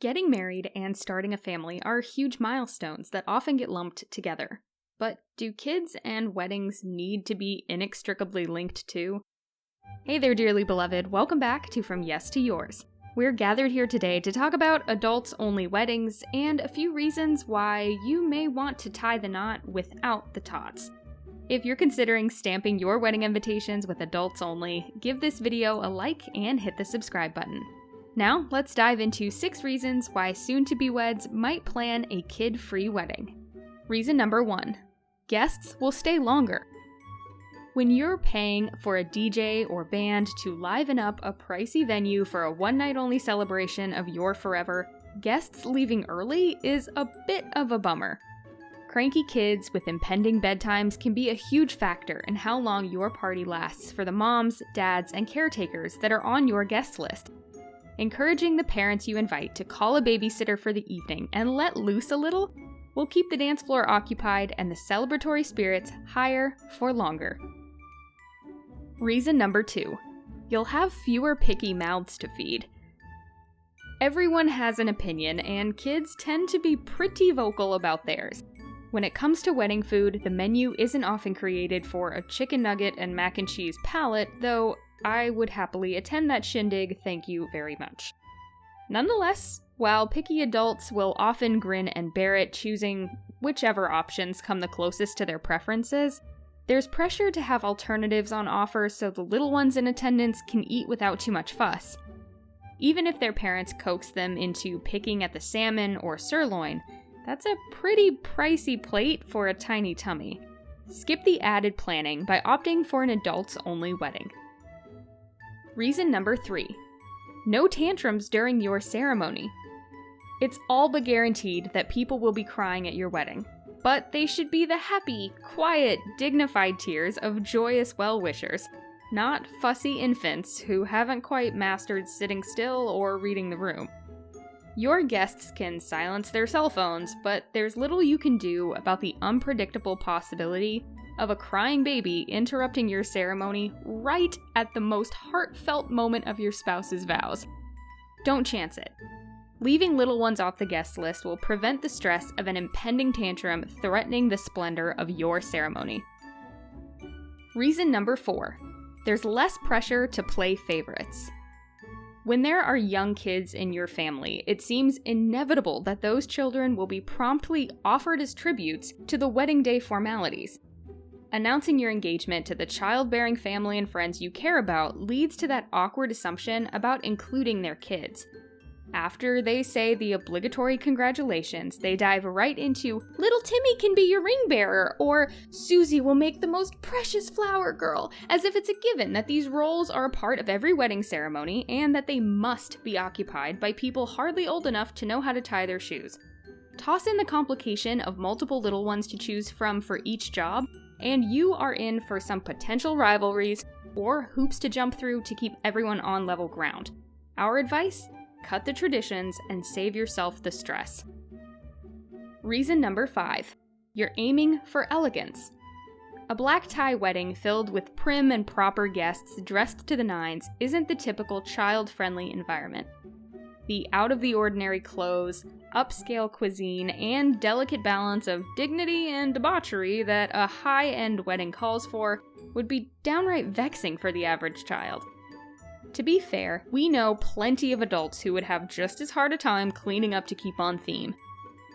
Getting married and starting a family are huge milestones that often get lumped together. But do kids and weddings need to be inextricably linked too? Hey there, dearly beloved. Welcome back to From Yes to Yours. We're gathered here today to talk about adults-only weddings and a few reasons why you may want to tie the knot without the Touts. If you're considering stamping your wedding invitations with adults only, give this video a like and hit the subscribe button. Now, let's dive into 6 reasons why soon-to-be-weds might plan a kid-free wedding. Reason number 1. Guests will stay longer. When you're paying for a DJ or band to liven up a pricey venue for a one-night-only celebration of your forever, guests leaving early is a bit of a bummer. Cranky kids with impending bedtimes can be a huge factor in how long your party lasts for the moms, dads, and caretakers that are on your guest list. Encouraging the parents you invite to call a babysitter for the evening and let loose a little will keep the dance floor occupied and the celebratory spirits higher for longer. Reason number 2. You'll have fewer picky mouths to feed. Everyone has an opinion, and kids tend to be pretty vocal about theirs. When it comes to wedding food, the menu isn't often created for a chicken nugget and mac and cheese palette, though I would happily attend that shindig, thank you very much. Nonetheless, while picky adults will often grin and bear it, choosing whichever options come the closest to their preferences, there's pressure to have alternatives on offer so the little ones in attendance can eat without too much fuss. Even if their parents coax them into picking at the salmon or sirloin, that's a pretty pricey plate for a tiny tummy. Skip the added planning by opting for an adults-only wedding. Reason number 3. No tantrums during your ceremony. It's all but guaranteed that people will be crying at your wedding, but they should be the happy, quiet, dignified tears of joyous well-wishers, not fussy infants who haven't quite mastered sitting still or reading the room. Your guests can silence their cell phones, but there's little you can do about the unpredictable possibility of a crying baby interrupting your ceremony right at the most heartfelt moment of your spouse's vows. Don't chance it. Leaving little ones off the guest list will prevent the stress of an impending tantrum threatening the splendor of your ceremony. Reason number 4. There's less pressure to play favorites. When there are young kids in your family, it seems inevitable that those children will be promptly offered as tributes to the wedding day formalities. Announcing your engagement to the childbearing family and friends you care about leads to that awkward assumption about including their kids. After they say the obligatory congratulations, they dive right into, "Little Timmy can be your ring bearer," or "Susie will make the most precious flower girl," as if it's a given that these roles are a part of every wedding ceremony and that they must be occupied by people hardly old enough to know how to tie their shoes. Toss in the complication of multiple little ones to choose from for each job, and you are in for some potential rivalries or hoops to jump through to keep everyone on level ground. Our advice? Cut the traditions and save yourself the stress. Reason number 5. You're aiming for elegance. A black tie wedding filled with prim and proper guests dressed to the nines isn't the typical child-friendly environment. The out-of-the-ordinary clothes, upscale cuisine, and delicate balance of dignity and debauchery that a high-end wedding calls for would be downright vexing for the average child. To be fair, we know plenty of adults who would have just as hard a time cleaning up to keep on theme.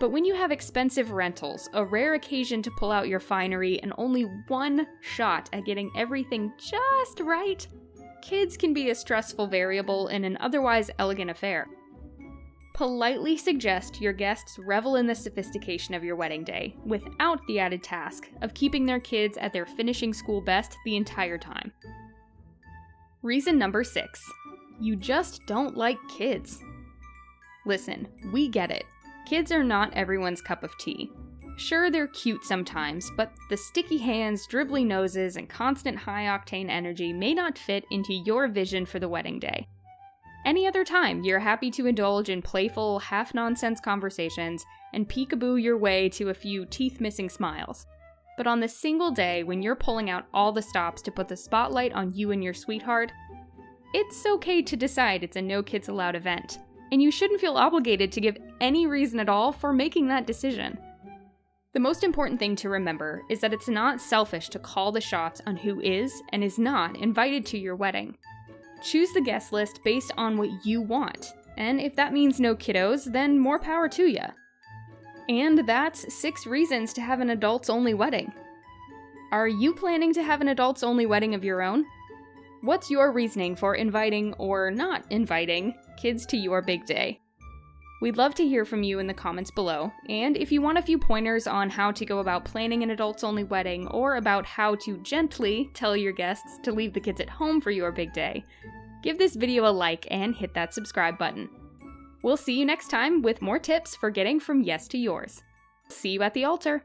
But when you have expensive rentals, a rare occasion to pull out your finery, and only one shot at getting everything just right, kids can be a stressful variable in an otherwise elegant affair. Politely suggest your guests revel in the sophistication of your wedding day, without the added task of keeping their kids at their finishing school best the entire time. Reason number 6. You just don't like kids. Listen, we get it. Kids are not everyone's cup of tea. Sure, they're cute sometimes, but the sticky hands, dribbly noses, and constant high-octane energy may not fit into your vision for the wedding day. Any other time, you're happy to indulge in playful, half-nonsense conversations and peekaboo your way to a few teeth-missing smiles. But on the single day when you're pulling out all the stops to put the spotlight on you and your sweetheart, it's okay to decide it's a no kids allowed event. and you shouldn't feel obligated to give any reason at all for making that decision. The most important thing to remember is that it's not selfish to call the shots on who is and is not invited to your wedding. Choose the guest list based on what you want, and if that means no kiddos, then more power to ya. And that's 6 reasons to have an adults-only wedding. Are you planning to have an adults-only wedding of your own? What's your reasoning for inviting or not inviting kids to your big day? We'd love to hear from you in the comments below, and if you want a few pointers on how to go about planning an adults-only wedding or about how to gently tell your guests to leave the kids at home for your big day, give this video a like and hit that subscribe button. We'll see you next time with more tips for getting from yes to yours. See you at the altar!